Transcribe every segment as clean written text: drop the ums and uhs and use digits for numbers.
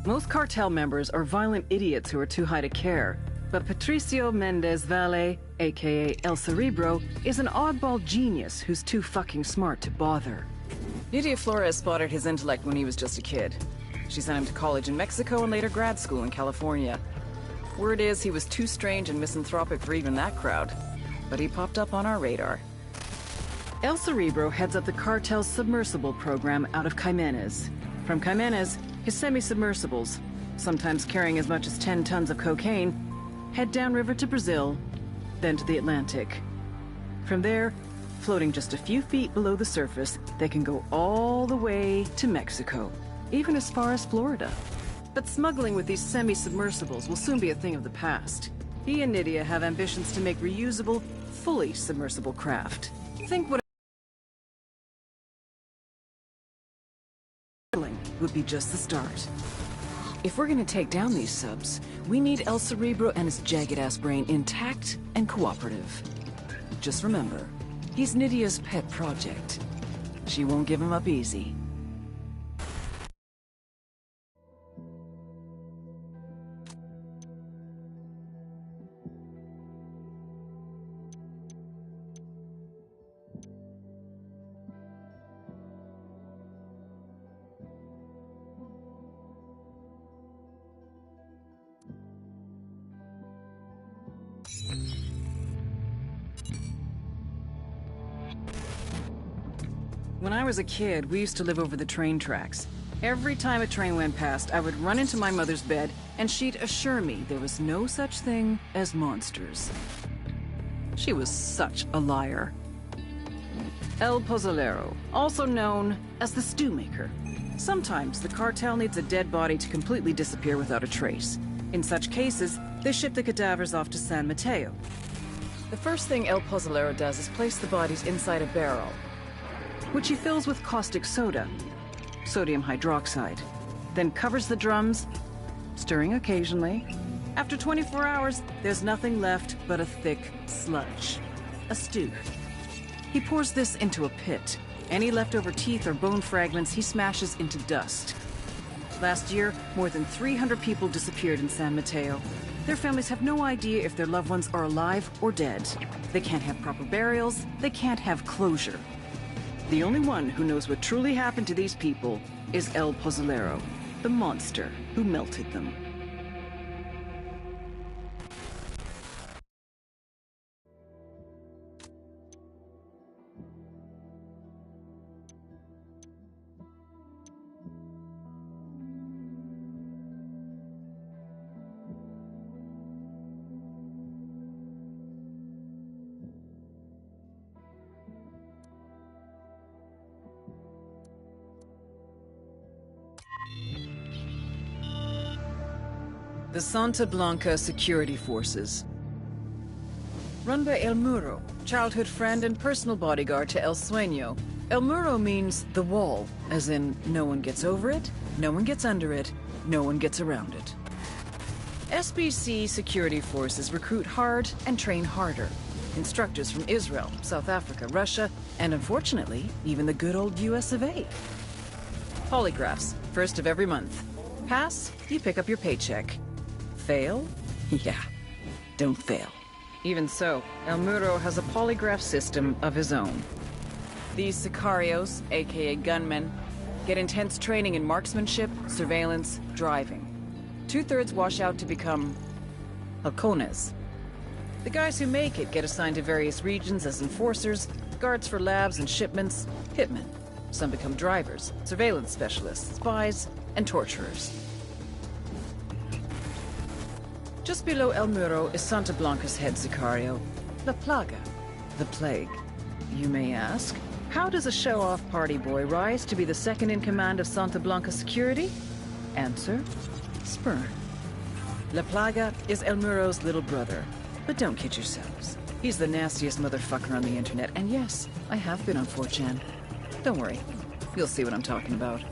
Most cartel members are violent idiots who are too high to care. But Patricio Mendez Valle, aka El Cerebro, is an oddball genius who's too fucking smart to bother. Nydia Flores spotted his intellect when he was just a kid. She sent him to college in Mexico and later grad school in California. Word is he was too strange and misanthropic for even that crowd. But he popped up on our radar. El Cerebro heads up the cartel's submersible program out of Jimenez. From Jimenez, his semi-submersibles, sometimes carrying as much as 10 tons of cocaine, head downriver to Brazil, then to the Atlantic. From there, floating just a few feet below the surface, they can go all the way to Mexico, even as far as Florida. But smuggling with these semi-submersibles will soon be a thing of the past. He and Nydia have ambitions to make reusable, fully submersible craft. Think what would be just the start. If we're gonna take down these subs, we need El Cerebro and his jagged-ass brain intact and cooperative. Just remember, he's Nydia's pet project. She won't give him up easy. When I was a kid, we used to live over the train tracks. Every time a train went past, I would run into my mother's bed, and she'd assure me there was no such thing as monsters. She was such a liar. El Pozolero, also known as the Stew Maker. Sometimes the cartel needs a dead body to completely disappear without a trace. In such cases, they ship the cadavers off to San Mateo. The first thing El Pozolero does is place the bodies inside a barrel, which he fills with caustic soda, sodium hydroxide, then covers the drums, stirring occasionally. After 24 hours, there's nothing left but a thick sludge, a stew. He pours this into a pit. Any leftover teeth or bone fragments he smashes into dust. Last year, more than 300 people disappeared in San Mateo. Their families have no idea if their loved ones are alive or dead. They can't have proper burials, they can't have closure. The only one who knows what truly happened to these people is El Pozolero, the monster who melted them. The Santa Blanca Security Forces. Run by El Muro, childhood friend and personal bodyguard to El Sueño. El Muro means the wall, as in no one gets over it, no one gets under it, no one gets around it. SBC security forces recruit hard and train harder. Instructors from Israel, South Africa, Russia, and unfortunately, even the good old US of A. Polygraphs, first of every month. Pass, you pick up your paycheck. Fail? Yeah, don't fail. Even so, El Muro has a polygraph system of his own. These sicarios, aka gunmen, get intense training in marksmanship, surveillance, driving. 2/3 wash out to become halcones. The guys who make it get assigned to various regions as enforcers, guards for labs and shipments, hitmen. Some become drivers, surveillance specialists, spies, and torturers. Just below El Muro is Santa Blanca's head sicario, La Plaga, the Plague. You may ask, how does a show-off party boy rise to be the second in command of Santa Blanca security? Answer, sperm. La Plaga is El Muro's little brother. But don't kid yourselves. He's the nastiest motherfucker on the internet, and yes, I have been on 4chan. Don't worry, you'll see what I'm talking about.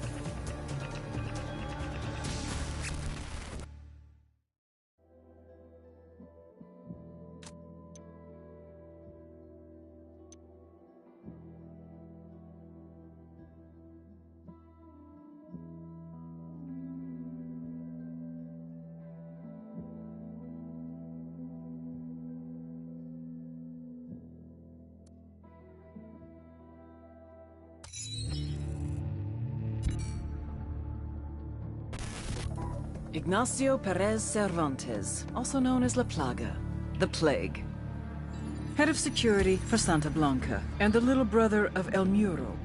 Ignacio Perez Cervantes, also known as La Plaga, the Plague. Head of security for Santa Blanca, and the little brother of El Muro.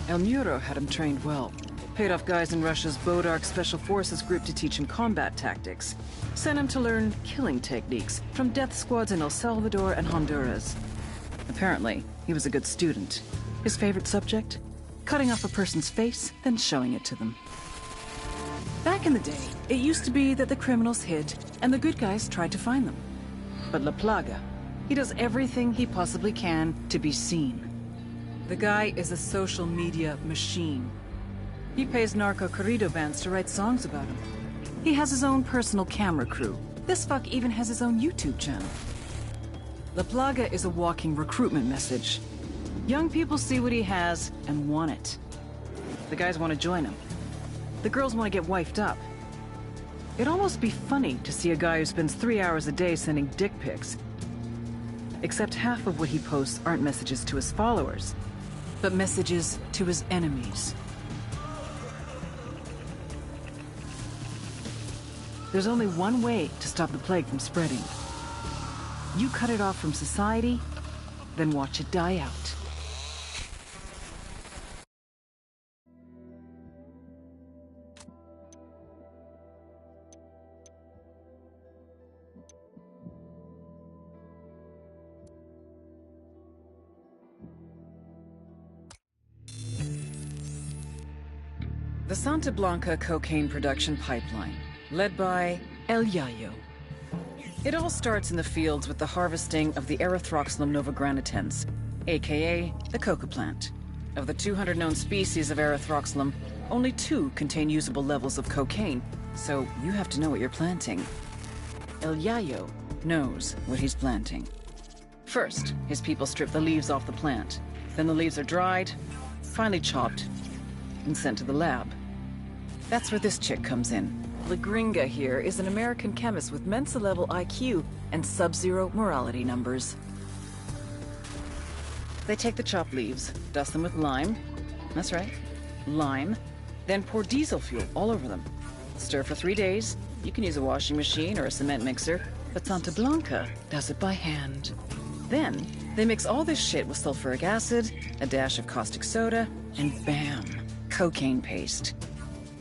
El Muro had him trained well. Paid off guys in Russia's Bodark Special Forces group to teach him combat tactics. Sent him to learn killing techniques from death squads in El Salvador and Honduras. Apparently, he was a good student. His favorite subject? Cutting off a person's face, then showing it to them. Back in the day, it used to be that the criminals hid, and the good guys tried to find them. But La Plaga, he does everything he possibly can to be seen. The guy is a social media machine. He pays narco corrido bands to write songs about him. He has his own personal camera crew. This fuck even has his own YouTube channel. La Plaga is a walking recruitment message. Young people see what he has and want it. The guys want to join him. The girls want to get wifed up. It'd almost be funny to see a guy who spends 3 hours a day sending dick pics. Except half of what he posts aren't messages to his followers, but messages to his enemies. There's only one way to stop the plague from spreading. You cut it off from society, then watch it die out. The Santa Blanca cocaine production pipeline, led by El Yayo. It all starts in the fields with the harvesting of the Erythroxylum novogranitens, aka the coca plant. Of the 200 known species of Erythroxylum, only 2 contain usable levels of cocaine, so you have to know what you're planting. El Yayo knows what he's planting. First, his people strip the leaves off the plant. Then the leaves are dried, finally chopped, and sent to the lab. That's where this chick comes in. La Gringa here is an American chemist with Mensa-level IQ and sub-zero morality numbers. They take the chopped leaves, dust them with lime. That's right, lime. Then pour diesel fuel all over them. Stir for 3 days. You can use a washing machine or a cement mixer, but Santa Blanca does it by hand. Then, they mix all this shit with sulfuric acid, a dash of caustic soda, and bam, cocaine paste.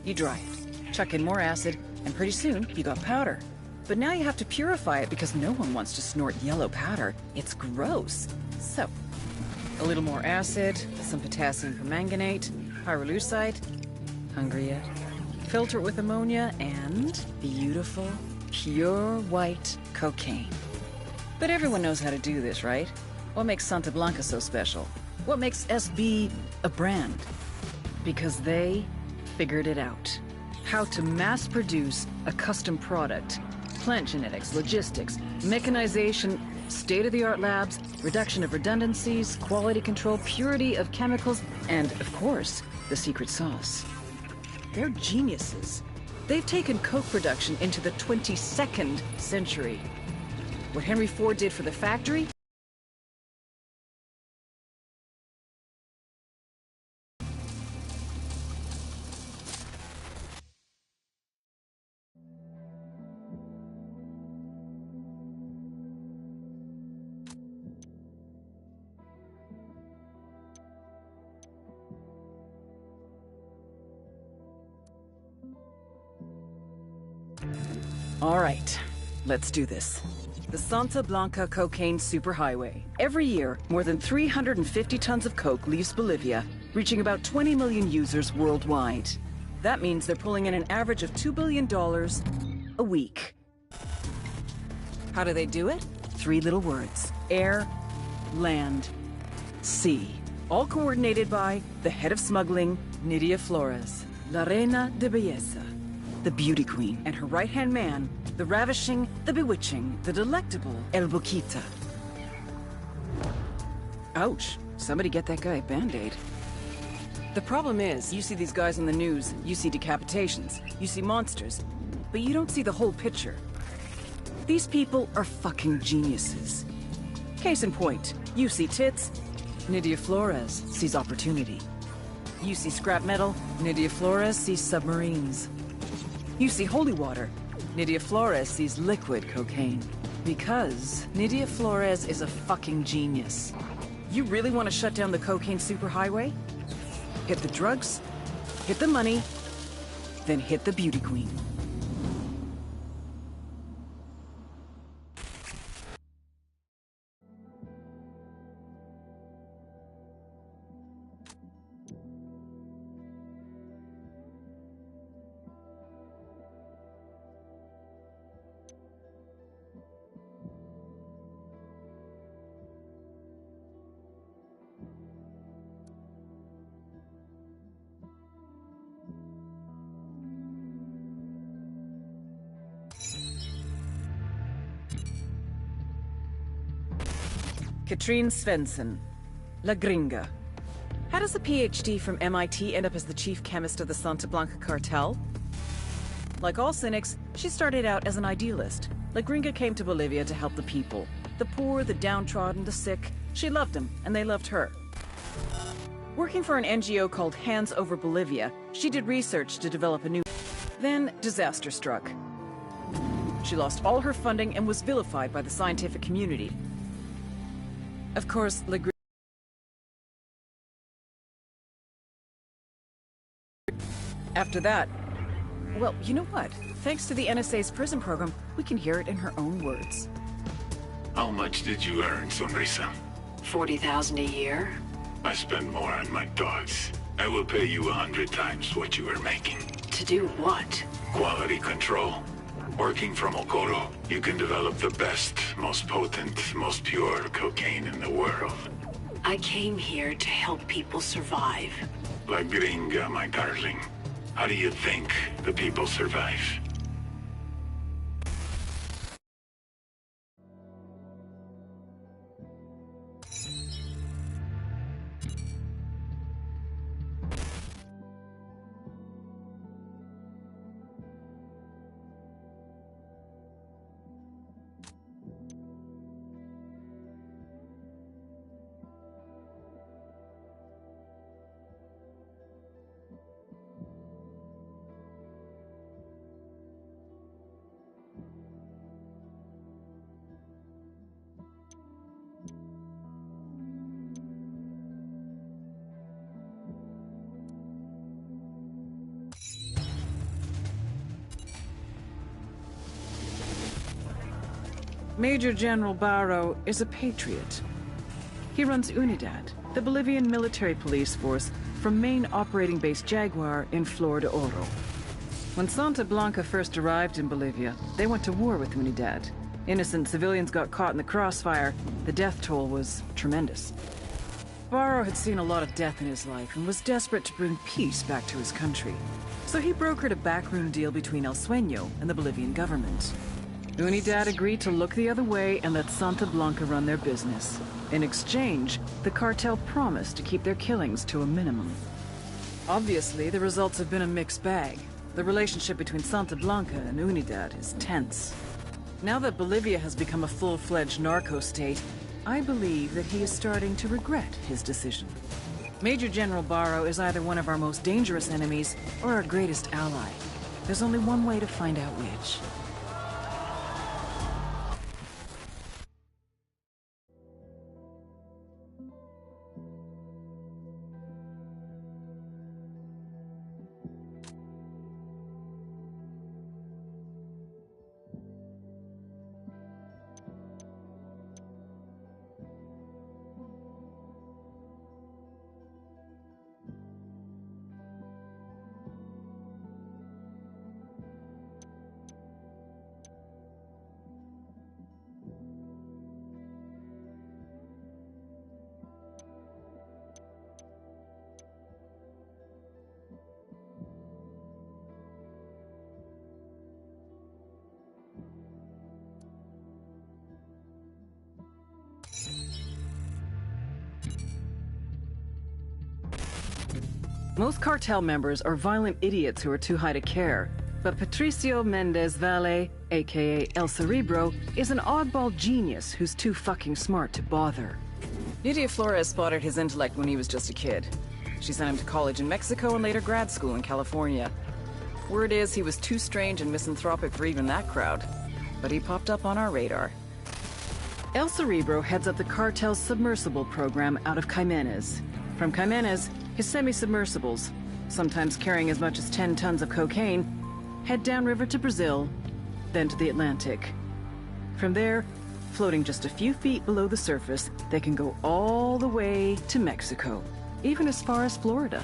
You dry it, chuck in more acid, and pretty soon you got powder. But now you have to purify it because no one wants to snort yellow powder. It's gross. So, a little more acid, some potassium permanganate, pyrolusite. Hungry yet? Filter it with ammonia and beautiful, pure white cocaine. But everyone knows how to do this, right? What makes Santa Blanca so special? What makes SB a brand? Because they figured it out. How to mass produce a custom product. Plant genetics, logistics, mechanization, state-of-the-art labs, reduction of redundancies, quality control, purity of chemicals, and, of course, the secret sauce. They're geniuses. They've taken coke production into the 22nd century. What Henry Ford did for the factory, all right, let's do this. The Santa Blanca Cocaine Superhighway. Every year, more than 350 tons of coke leaves Bolivia, reaching about 20 million users worldwide. That means they're pulling in an average of $2 billion a week. How do they do it? 3 little words. Air, land, sea. All coordinated by the head of smuggling, Nidia Flores, La Reina de Belleza, the beauty queen, and her right-hand man, the ravishing, the bewitching, the delectable El Boquita. Ouch. Somebody get that guy a Band-Aid. The problem is, you see these guys on the news, you see decapitations, you see monsters, but you don't see the whole picture. These people are fucking geniuses. Case in point, you see tits, Nidia Flores sees opportunity. You see scrap metal, Nidia Flores sees submarines. You see holy water. Nydia Flores sees liquid cocaine. Because Nydia Flores is a fucking genius. You really want to shut down the cocaine superhighway? Hit the drugs, hit the money, then hit the beauty queen. Katrine Svensson, La Gringa. How does a PhD from MIT end up as the chief chemist of the Santa Blanca cartel? Like all cynics, she started out as an idealist. La Gringa came to Bolivia to help the people. The poor, the downtrodden, the sick. She loved them, and they loved her. Working for an NGO called Hands Over Bolivia, she did research to develop a new... Then, disaster struck. She lost all her funding and was vilified by the scientific community. Of course, La Gringa... After that... Well, you know what? Thanks to the NSA's prison program, we can hear it in her own words. How much did you earn, Sonrisa? 40,000 a year. I spend more on my dogs. I will pay you 100 times what you are making. To do what? Quality control. Working from Okoro, you can develop the best, most potent, most pure cocaine in the world. I came here to help people survive. La Gringa, my darling. How do you think the people survive? Major General Barro is a patriot. He runs UNIDAD, the Bolivian military police force from main operating base Jaguar in Flor de Oro. When Santa Blanca first arrived in Bolivia, they went to war with UNIDAD. Innocent civilians got caught in the crossfire. The death toll was tremendous. Barro had seen a lot of death in his life and was desperate to bring peace back to his country. So he brokered a backroom deal between El Sueño and the Bolivian government. UNIDAD agreed to look the other way and let Santa Blanca run their business. In exchange, the cartel promised to keep their killings to a minimum. Obviously, the results have been a mixed bag. The relationship between Santa Blanca and UNIDAD is tense. Now that Bolivia has become a full-fledged narco state, I believe that he is starting to regret his decision. Major General Barro is either one of our most dangerous enemies or our greatest ally. There's only one way to find out which. Most cartel members are violent idiots who are too high to care. But Patricio Mendez Valle, aka El Cerebro, is an oddball genius who's too fucking smart to bother. Nydia Flores spotted his intellect when he was just a kid. She sent him to college in Mexico and later grad school in California. Word is he was too strange and misanthropic for even that crowd. But he popped up on our radar. El Cerebro heads up the cartel's submersible program out of Jimenez. From Jimenez, his semi-submersibles, sometimes carrying as much as 10 tons of cocaine, head downriver to Brazil, then to the Atlantic. From there, floating just a few feet below the surface, they can go all the way to Mexico, even as far as Florida.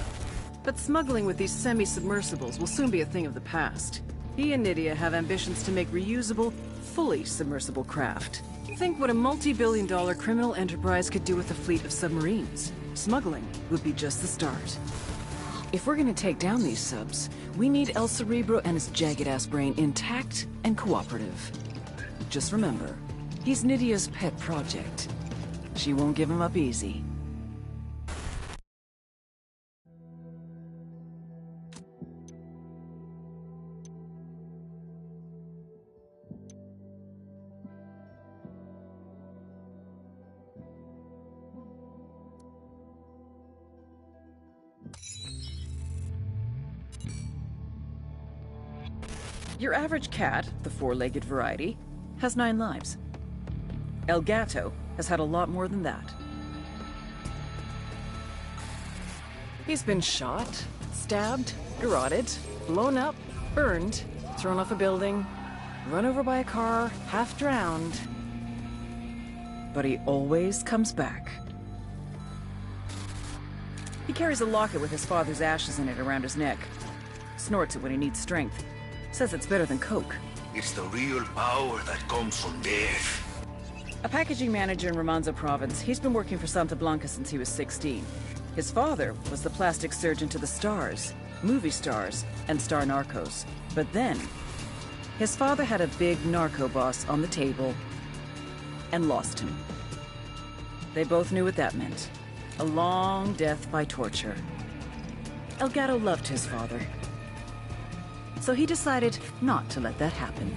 But smuggling with these semi-submersibles will soon be a thing of the past. He and Nydia have ambitions to make reusable, fully submersible craft. Think what a multi-billion-dollar criminal enterprise could do with a fleet of submarines. Smuggling would be just the start. If we're gonna take down these subs, we need El Cerebro and his jagged-ass brain intact and cooperative. Just remember, he's Nydia's pet project. She won't give him up easy. Your average cat, the four-legged variety, has 9 lives. El Gato has had a lot more than that. He's been shot, stabbed, garroted, blown up, burned, thrown off a building, run over by a car, half drowned. But he always comes back. He carries a locket with his father's ashes in it around his neck. Snorts it when he needs strength. Says it's better than coke. It's the real power that comes from death. A packaging manager in Romanzo province, he's been working for Santa Blanca since he was 16. His father was the plastic surgeon to the stars, movie stars, and star narcos. But then, his father had a big narco boss on the table and lost him. They both knew what that meant. A long death by torture. El Gato loved his father. So he decided not to let that happen.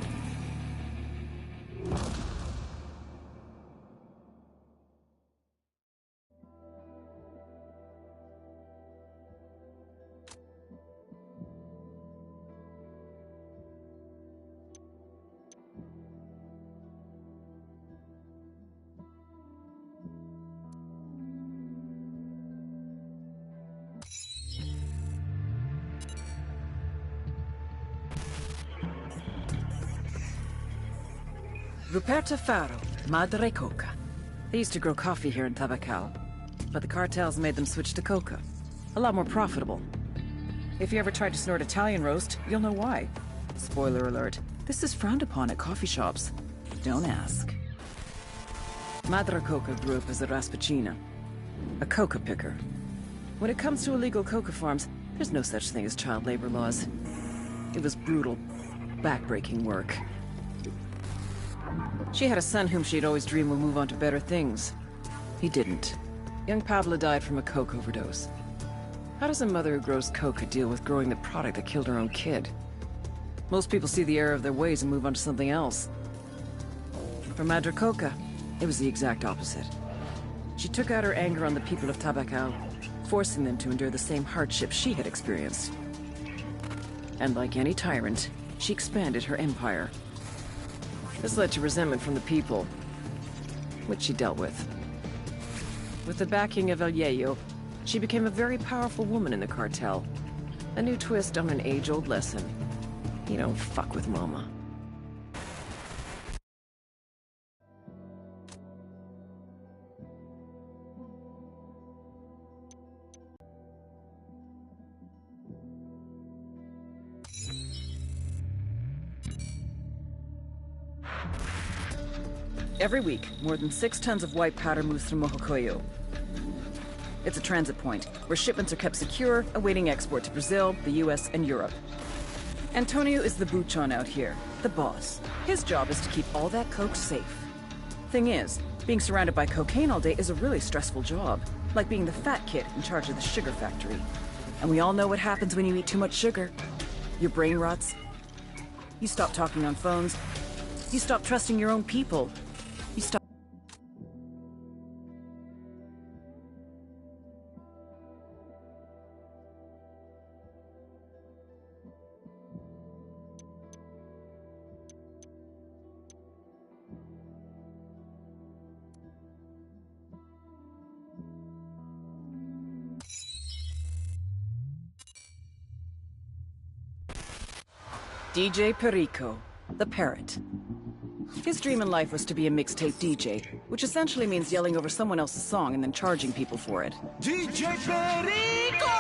Ruperta Faro, Madre Coca. They used to grow coffee here in Tabacal, but the cartels made them switch to coca. A lot more profitable. If you ever tried to snort Italian roast, you'll know why. Spoiler alert, this is frowned upon at coffee shops. Don't ask. Madre Coca grew up as a raspacina, a coca picker. When it comes to illegal coca farms, there's no such thing as child labor laws. It was brutal, backbreaking work. She had a son whom she'd always dreamed would move on to better things. He didn't. Young Pablo died from a coke overdose. How does a mother who grows coca deal with growing the product that killed her own kid? Most people see the error of their ways and move on to something else. For Madre Coca, it was the exact opposite. She took out her anger on the people of Tabacal, forcing them to endure the same hardships she had experienced. And like any tyrant, she expanded her empire. This led to resentment from the people, which she dealt with. With the backing of El Yayo, she became a very powerful woman in the cartel. A new twist on an age-old lesson. You don't fuck with Mama. Every week, more than 6 tons of white powder moves through Mojocoyo. It's a transit point, where shipments are kept secure, awaiting export to Brazil, the US, and Europe. Antonio is the buchon out here, the boss. His job is to keep all that coke safe. Thing is, being surrounded by cocaine all day is a really stressful job, like being the fat kid in charge of the sugar factory. And we all know what happens when you eat too much sugar. Your brain rots. You stop talking on phones. You stop trusting your own people. You stop. DJ Perico, the parrot. His dream in life was to be a mixtape DJ, which essentially means yelling over someone else's song and then charging people for it. DJ Perico!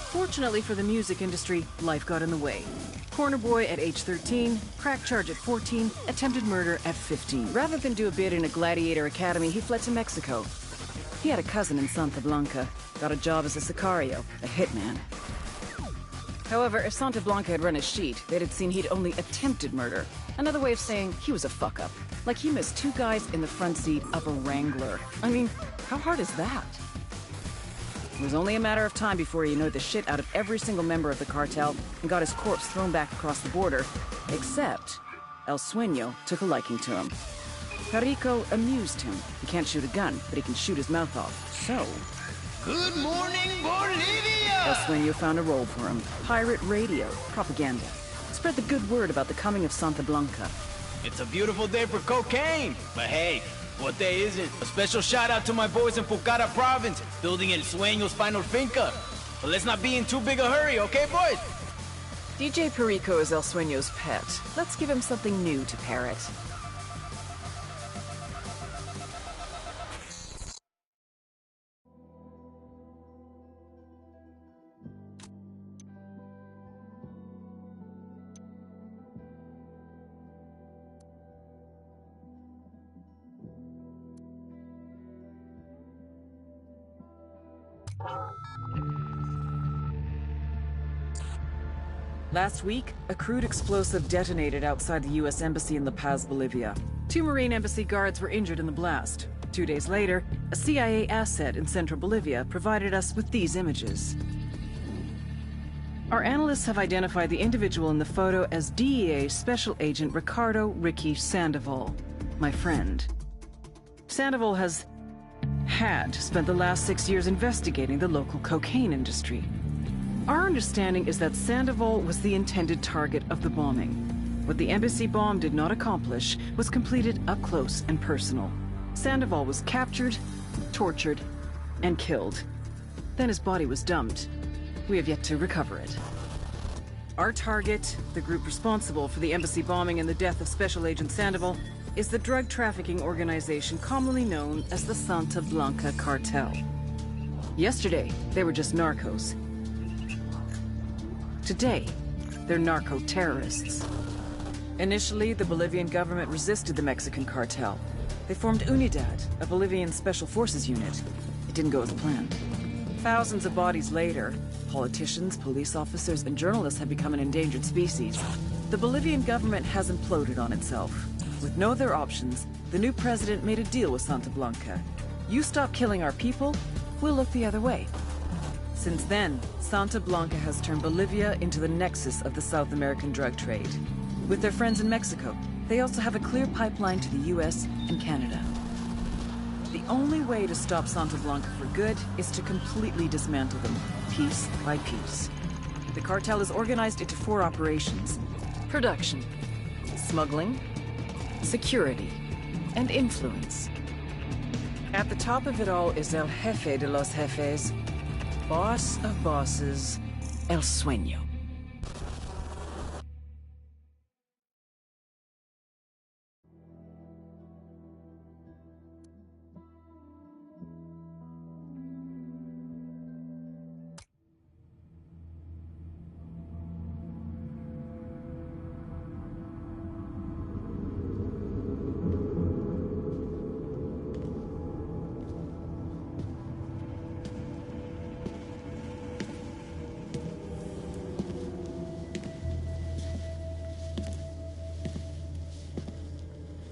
Fortunately for the music industry, life got in the way. Corner boy at age 13, crack charge at 14, attempted murder at 15. Rather than do a bid in a gladiator academy, he fled to Mexico. He had a cousin in Santa Blanca, got a job as a sicario, a hitman. However, if Santa Blanca had run his sheet, they'd have seen he'd only attempted murder. Another way of saying he was a fuck-up. Like he missed 2 guys in the front seat of a Wrangler. I mean, how hard is that? It was only a matter of time before he annoyed the shit out of every single member of the cartel and got his corpse thrown back across the border. Except, El Sueño took a liking to him. Perico amused him. He can't shoot a gun, but he can shoot his mouth off. So... Good morning, Bolivia! El Sueño found a role for him. Pirate radio, propaganda. Spread the good word about the coming of Santa Blanca. It's a beautiful day for cocaine. But hey, what day is it? A special shout out to my boys in Pucara province, building El Sueño's final finca. But let's not be in too big a hurry, okay, boys? DJ Perico is El Sueño's pet. Let's give him something new to parrot. Last week, a crude explosive detonated outside the U.S. Embassy in La Paz, Bolivia. 2 Marine Embassy guards were injured in the blast. 2 days later, a CIA asset in central Bolivia provided us with these images. Our analysts have identified the individual in the photo as DEA Special Agent Ricardo Ricky Sandoval, my friend. Sandoval had spent the last 6 years investigating the local cocaine industry. Our understanding is that Sandoval was the intended target of the bombing. What the embassy bomb did not accomplish was completed up close and personal. Sandoval was captured, tortured, and killed. Then his body was dumped. We have yet to recover it. Our target, the group responsible for the embassy bombing and the death of Special Agent Sandoval, is the drug trafficking organization commonly known as the Santa Blanca Cartel. Yesterday, they were just narcos. Today, they're narco-terrorists. Initially, the Bolivian government resisted the Mexican cartel. They formed Unidad, a Bolivian special forces unit. It didn't go as planned. Thousands of bodies later, politicians, police officers, and journalists have become an endangered species. The Bolivian government has imploded on itself. With no other options, the new president made a deal with Santa Blanca. You stop killing our people, we'll look the other way. Since then, Santa Blanca has turned Bolivia into the nexus of the South American drug trade. With their friends in Mexico, they also have a clear pipeline to the US and Canada. The only way to stop Santa Blanca for good is to completely dismantle them, piece by piece. The cartel is organized into 4 operations: production, smuggling, security, and influence. At the top of it all is El Jefe de los Jefes, boss of bosses, El Sueño.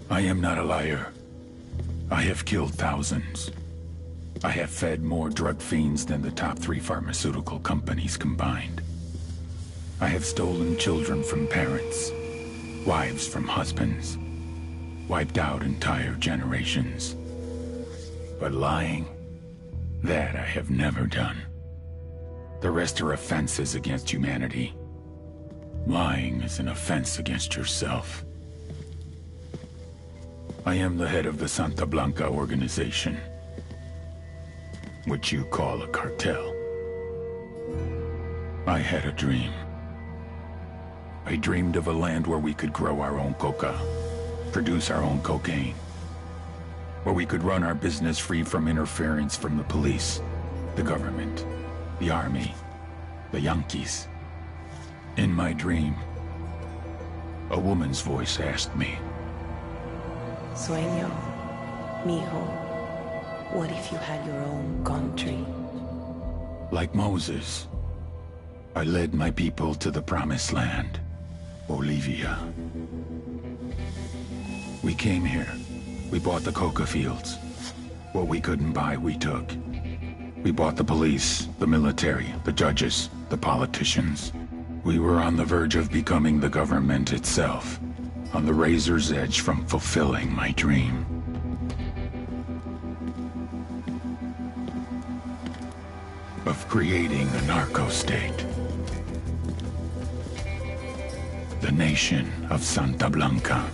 I am not a liar. I have killed thousands. I have fed more drug fiends than the top 3 pharmaceutical companies combined. I have stolen children from parents, wives from husbands, wiped out entire generations. But lying, that I have never done. The rest are offenses against humanity. Lying is an offense against yourself. I am the head of the Santa Blanca organization, which you call a cartel. I had a dream. I dreamed of a land where we could grow our own coca, produce our own cocaine, where we could run our business free from interference from the police, the government, the army, the Yankees. In my dream, a woman's voice asked me, Sueño, mijo, what if you had your own country? like Moses, I led my people to the promised land, Bolivia. We came here. We bought the coca fields. What we couldn't buy, we took. We bought the police, the military, the judges, the politicians. We were on the verge of becoming the government itself, on the razor's edge from fulfilling my dream. Of creating a narco-state. The nation of Santa Blanca.